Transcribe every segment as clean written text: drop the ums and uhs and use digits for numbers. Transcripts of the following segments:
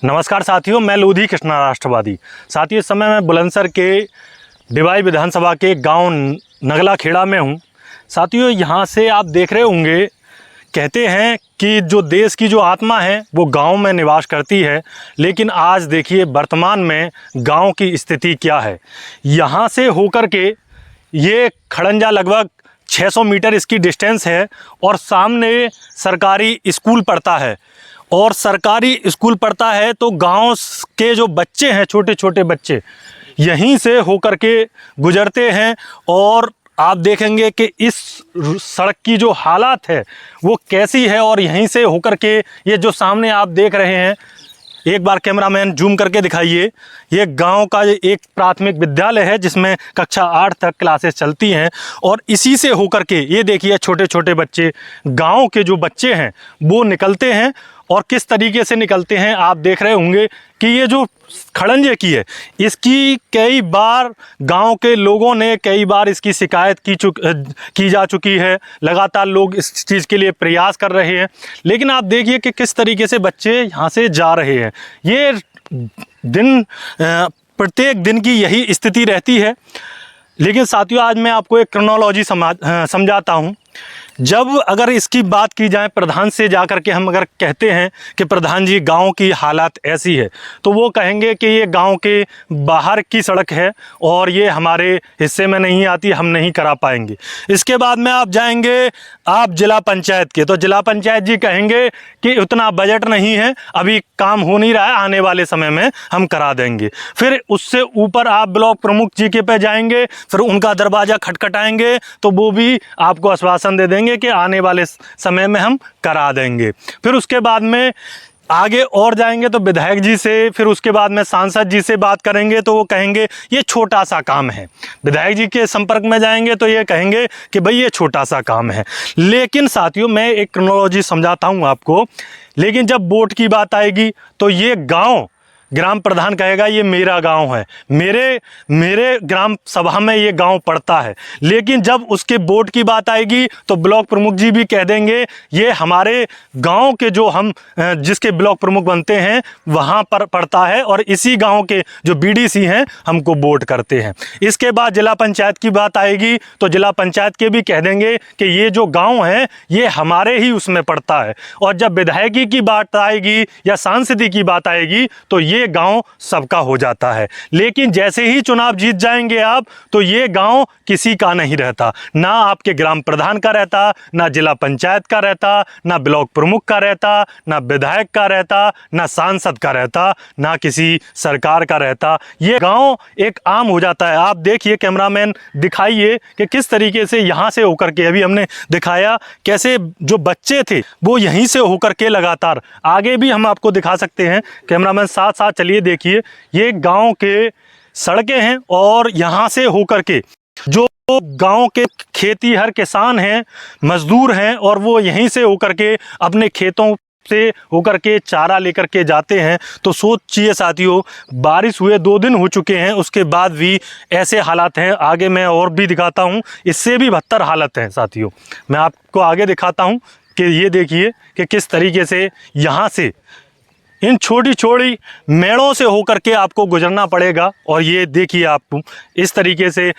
नमस्कार साथियों, मैं लोधी कृष्णा राष्ट्रवादी। साथियों, इस समय मैं बुलंदशहर के डिवाई विधानसभा के गांव नगला खेड़ा में हूं। साथियों, यहां से आप देख रहे होंगे, कहते हैं कि जो देश की जो आत्मा है वो गांव में निवास करती है। लेकिन आज देखिए वर्तमान में गांव की स्थिति क्या है। यहां से होकर के ये खड़ंजा लगभग 600 मीटर इसकी डिस्टेंस है और सामने सरकारी स्कूल पड़ता है। और सरकारी स्कूल पड़ता है तो गांव के जो बच्चे हैं, छोटे छोटे बच्चे, यहीं से होकर के गुजरते हैं। और आप देखेंगे कि इस सड़क की जो हालात है वो कैसी है। और यहीं से होकर के ये जो सामने आप देख रहे हैं, एक बार कैमरामैन जूम करके दिखाइए, ये गांव का एक प्राथमिक विद्यालय है जिसमें कक्षा 8 तक क्लासेस चलती हैं। और इसी से होकर के ये देखिए छोटे छोटे बच्चे, गांव के जो बच्चे हैं वो निकलते हैं। और किस तरीके से निकलते हैं आप देख रहे होंगे कि ये जो खड़ंजे की है, इसकी कई बार गांव के लोगों ने कई बार इसकी शिकायत की जा चुकी है। लगातार लोग इस चीज़ के लिए प्रयास कर रहे हैं। लेकिन आप देखिए कि किस तरीके से बच्चे यहाँ से जा रहे हैं। ये प्रत्येक दिन की यही स्थिति रहती है। लेकिन साथियों, आज मैं आपको एक क्रोनोलॉजी समझाता हूँ। जब अगर इसकी बात की जाए, प्रधान से जा कर के हम अगर कहते हैं कि प्रधान जी गांव की हालात ऐसी है, तो वो कहेंगे कि ये गांव के बाहर की सड़क है और ये हमारे हिस्से में नहीं आती, हम नहीं करा पाएंगे। इसके बाद में आप जाएंगे आप जिला पंचायत के, तो जिला पंचायत जी कहेंगे कि उतना बजट नहीं है, अभी काम हो नहीं रहा है, आने वाले समय में हम करा देंगे। फिर उससे ऊपर आप ब्लॉक प्रमुख जी के पे जाएंगे, फिर उनका दरवाज़ा खटखटाएंगे तो वो भी आपको आश्वासन दे देंगे कि आने वाले समय में हम करा देंगे। फिर उसके बाद में आगे और जाएंगे तो विधायक जी से, फिर उसके बाद में सांसद जी से बात करेंगे तो वो कहेंगे ये छोटा सा काम है। विधायक जी के संपर्क में जाएंगे तो ये कहेंगे कि भाई ये छोटा सा काम है। लेकिन साथियों, मैं एक क्रोनोलॉजी समझाता हूँ आपको। लेकिन जब वोट की बात आएगी तो ये गांव, ग्राम प्रधान कहेगा ये मेरा गांव है, मेरे ग्राम सभा में ये गांव पड़ता है। लेकिन जब उसके वोट की बात आएगी तो ब्लॉक प्रमुख जी भी कह देंगे ये हमारे गांव के जो हम जिसके ब्लॉक प्रमुख बनते हैं वहां पर पड़ता है और इसी गांव के जो बीडीसी हैं हमको वोट करते हैं। इसके बाद जिला पंचायत की बात आएगी तो जिला पंचायत के भी कह देंगे कि ये जो गाँव है ये हमारे ही उसमें पड़ता है। और जब विधायकी की बात आएगी या सांसदी की बात आएगी तो ये गांव सबका हो जाता है। लेकिन जैसे ही चुनाव जीत जाएंगे आप, तो ये गांव किसी का नहीं रहता। ना आपके ग्राम प्रधान का रहता, ना जिला पंचायत का रहता, ना ब्लॉक प्रमुख का रहता, ना विधायक का रहता, ना सांसद का रहता, ना किसी सरकार का रहता। ये गांव एक आम हो जाता है। आप देखिए, कैमरामैन दिखाइए कि किस तरीके से यहाँ से होकर के, अभी हमने दिखाया कैसे जो बच्चे थे वो यहीं से होकर के लगातार आगे भी हम आपको दिखा सकते हैं। कैमरामैन साथ साथ चलिए, देखिए ये गांव के सड़कें हैं और यहाँ से होकर के जो गांव के खेतीहर किसान हैं, मजदूर हैं, और वो यहीं से होकर के अपने खेतों से होकर के चारा लेकर के जाते हैं। तो सोचिए साथियों, बारिश हुए 2 दिन हो चुके हैं, उसके बाद भी ऐसे हालात हैं। आगे मैं और भी दिखाता हूँ, इससे भी बदतर हालत है साथियों। मैं आपको आगे दिखाता हूँ कि ये देखिए कि किस तरीके से यहाँ से इन छोटी छोटी मेड़ों से होकर के आपको गुजरना पड़ेगा। और ये देखिए आप इस तरीके से।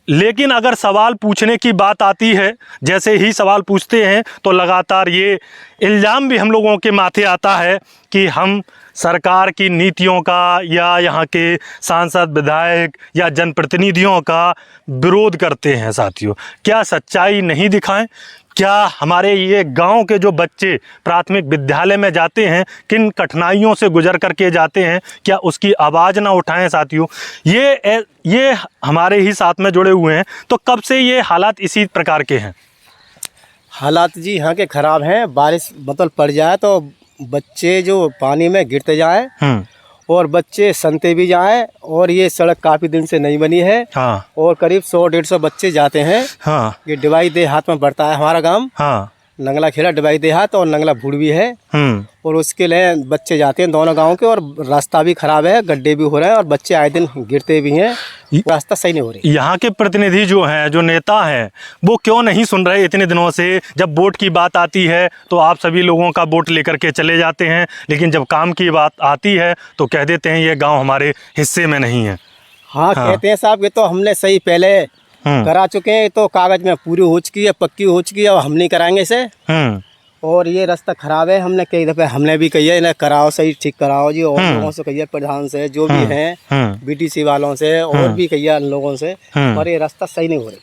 लेकिन अगर सवाल पूछने की बात आती है, जैसे ही सवाल पूछते हैं तो लगातार ये इल्ज़ाम भी हम लोगों के माथे आता है कि हम सरकार की नीतियों का या यहाँ के सांसद, विधायक या जनप्रतिनिधियों का विरोध करते हैं। साथियों, क्या सच्चाई नहीं दिखाएं? क्या हमारे ये गांव के जो बच्चे प्राथमिक विद्यालय में जाते हैं, किन कठिनाइयों से गुजर करके जाते हैं, क्या उसकी आवाज़ ना उठाएं? साथियों, ये हमारे ही साथ में जुड़े हुए हैं। तो कब से ये हालात इसी प्रकार के हैं? हालात जी यहाँ के ख़राब हैं। बारिश मतलब पड़ जाए तो बच्चे जो पानी में गिरते जाएं और बच्चे सनते भी जाएं। और ये सड़क काफ़ी दिन से नहीं बनी है। हाँ। और करीब 100-150 बच्चे जाते हैं। हाँ। ये डिवाई देहात में पड़ता है हमारा गांव। हाँ। नंगला खेड़ा डिवाई देहात और नंगला भूड़ भी है। और उसके लिए बच्चे जाते हैं दोनों गांव के, और रास्ता भी खराब है, गड्ढे भी हो रहे हैं और बच्चे आए दिन गिरते भी हैं, रास्ता सही नहीं हो रही। यहाँ के प्रतिनिधि जो हैं, जो नेता हैं, वो क्यों नहीं सुन रहे इतने दिनों से? जब वोट की बात आती है तो आप सभी लोगों का वोट लेकर के चले जाते हैं, लेकिन जब काम की बात आती है तो कह देते हैं ये गाँव हमारे हिस्से में नहीं है। हाँ, कहते हैं साहब, ये तो हमने सही पहले करा चुके हैं, तो कागज में पूरी हो चुकी है, पक्की हो चुकी है, और हम नहीं कराएंगे इसे। और ये रास्ता खराब है, हमने कई दफे हमने भी कही है इन्हें कराओ, सही ठीक कराओ जी। और लोगों से कही है, प्रधान से जो भी हैं, बीटीसी वालों से, और भी कही है लोगों से, और ये रास्ता सही नहीं हो रही।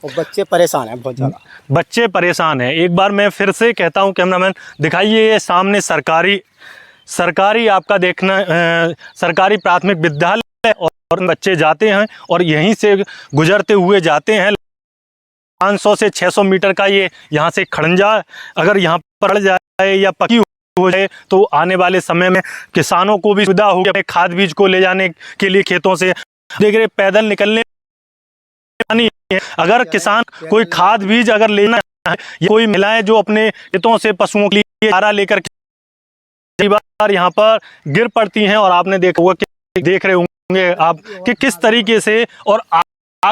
और बच्चे परेशान हैं बहुत ज़्यादा, बच्चे परेशान हैं। एक बार मैं फिर से कहता हूँ, कैमरामैन दिखाइए, ये सामने सरकारी आपका देखना सरकारी प्राथमिक विद्यालय, और बच्चे जाते हैं और यहीं से गुजरते हुए जाते हैं। 500 से 600 मीटर का ये यहाँ से खड़ंजा अगर यहाँ पड़ जाए या पक्की हो जाए तो आने वाले समय में किसानों को भी सुविधा होगी अपने खाद बीज को ले जाने के लिए खेतों से। देख रहे पैदल निकलने नहीं है। अगर किसान कोई खाद बीज अगर लेना है, या कोई महिलाएं जो अपने खेतों से पशुओं के लिए चारा लेकर कई बार यहाँ पर गिर पड़ती हैं, और आपने देखा होगा कि देख रहे होंगे आप कि किस तरीके से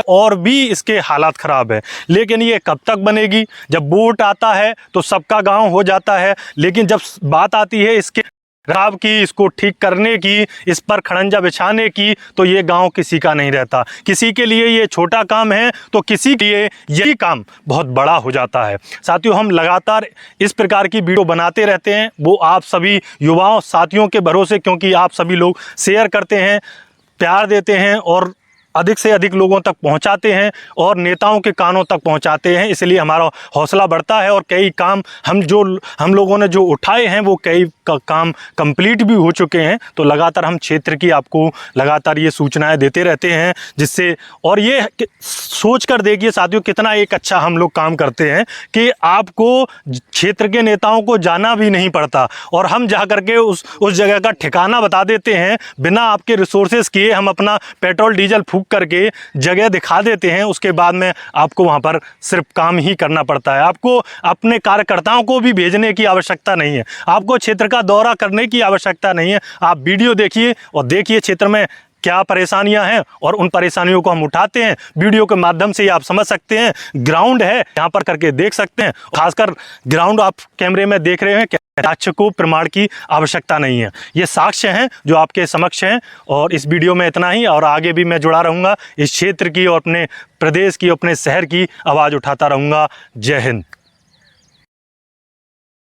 और भी इसके हालात ख़राब है। लेकिन ये कब तक बनेगी? जब वोट आता है तो सबका गांव हो जाता है, लेकिन जब बात आती है इसके खराब की, इसको ठीक करने की, इस पर खड़ंजा बिछाने की, तो ये गांव किसी का नहीं रहता। किसी के लिए ये छोटा काम है तो किसी के लिए यही काम बहुत बड़ा हो जाता है। साथियों, हम लगातार इस प्रकार की वीडियो बनाते रहते हैं, वो आप सभी युवाओं साथियों के भरोसे, क्योंकि आप सभी लोग शेयर करते हैं, प्यार देते हैं और अधिक से अधिक लोगों तक पहुंचाते हैं और नेताओं के कानों तक पहुंचाते हैं। इसलिए हमारा हौसला बढ़ता है और कई काम हम लोगों ने जो उठाए हैं वो कई काम कंप्लीट भी हो चुके हैं। तो लगातार हम क्षेत्र की आपको लगातार ये सूचनाएं देते रहते हैं, जिससे और ये सोच कर देखिए साथियों कितना एक अच्छा हम लोग काम करते हैं कि आपको क्षेत्र के नेताओं को जाना भी नहीं पड़ता और हम जा करके उस जगह का ठिकाना बता देते हैं। बिना आपके रिसोर्सेज किए हम अपना पेट्रोल डीजल फूंक करके जगह दिखा देते हैं। उसके बाद में आपको वहां पर सिर्फ काम ही करना पड़ता है। आपको अपने कार्यकर्ताओं को भी भेजने की आवश्यकता नहीं है, आपको क्षेत्र का दौरा करने की आवश्यकता नहीं है। आप वीडियो देखिए और देखिए क्षेत्र में क्या परेशानियां हैं और उन परेशानियों को हम उठाते हैं। वीडियो के माध्यम से आप समझ सकते हैं, ग्राउंड है यहाँ पर करके देख सकते हैं। खासकर ग्राउंड आप कैमरे में देख रहे हैं, साक्ष्य को प्रमाण की आवश्यकता नहीं है, ये साक्ष्य हैं जो आपके समक्ष हैं। और इस वीडियो में इतना ही, और आगे भी मैं जुड़ा रहूँगा इस क्षेत्र की और अपने प्रदेश की, अपने शहर की आवाज़ उठाता रहूँगा। जय हिंद।